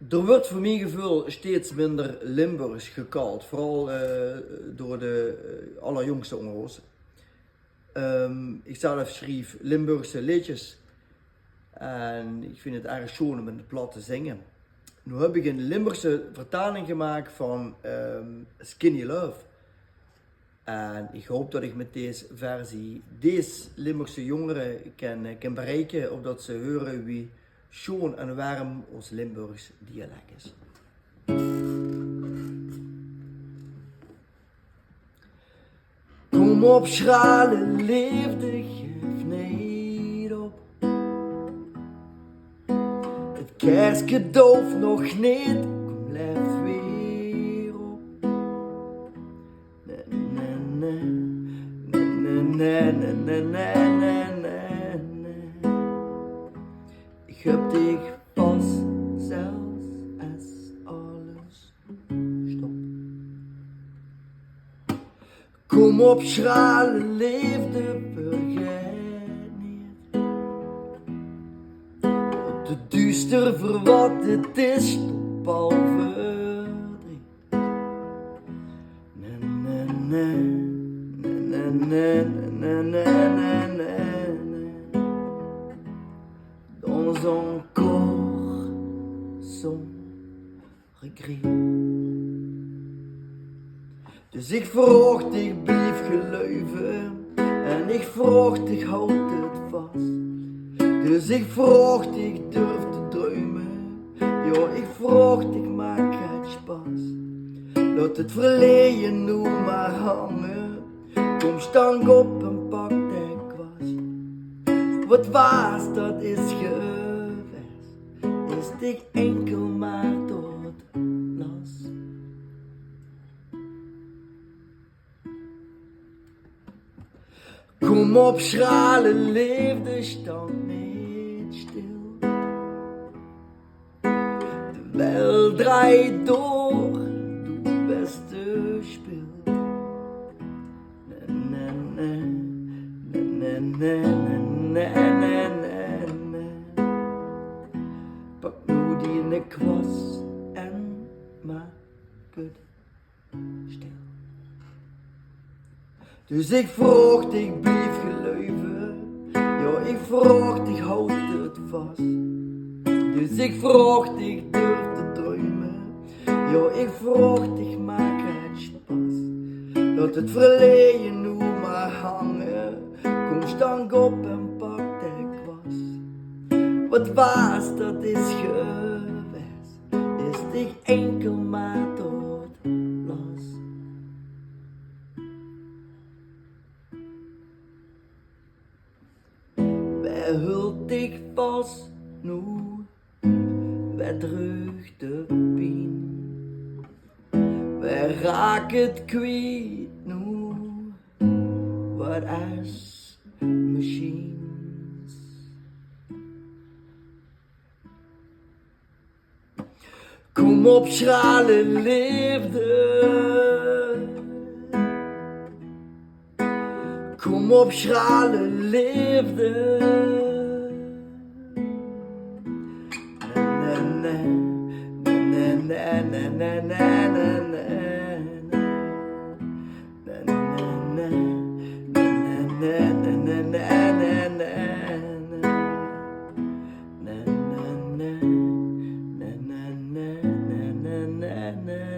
Er wordt voor mijn gevoel steeds minder Limburgs gekald, vooral door de allerjongste onder ons. Ik zelf schreef Limburgse liedjes en ik vind het erg schoon om in het plat te zingen. Nu heb ik een Limburgse vertaling gemaakt van Skinny Love. En ik hoop dat ik met deze versie deze Limburgse jongeren kan bereiken, opdat ze horen wie schoon en warm ons Limburgs dialect is. Kom op schrale liefde, geef niet op. Het kerstje doof nog niet, kom blijf weer op. Na na na na na na na na. Ik heb dich pas zelfs als alles stopt. Kom op schrale liefde, vergeet niet. De duister voor wat het is, stop al verdriet. Na na na na na na na na na. Dans un corps sans regret. Dus ik vroeg dich, blijf geloven. En ik vroeg dich, houd het vast. Dus ik vroeg dich, durf te dromen. Ja, ik vroeg dich, maak het spas. Laat het verleden nu maar hangen. Kom stank op en pak de kwast. Wat was, dat is geweest. Is dich enkel maar tot last. Kom op schrale liefde, stand niet stil. De wereld draait door, doe beste speel. Na na na na na na na na na. Pak nu die in de kwast en maak het stil. Dus ik vroeg dich, blijf geloven. Ja, ik vroeg dich, houd het vast. Dus ik vroeg dich, durf te dromen. Ja, ik vroeg dich, maak het spas. Laat het verleden nu maar hangen. Kom stank op en pak de kwast. Wat was, dat is geweest. Is dich enkel maar tot last. Wij hult dich vast nu, wij terug de pijn. Wij raken het kwijt nu, wat als machines. Kom op schrale liefde. Kom op schrale liefde. Na na na na na na na na na. Na na na na na na na na na. Na na na na na na na na na.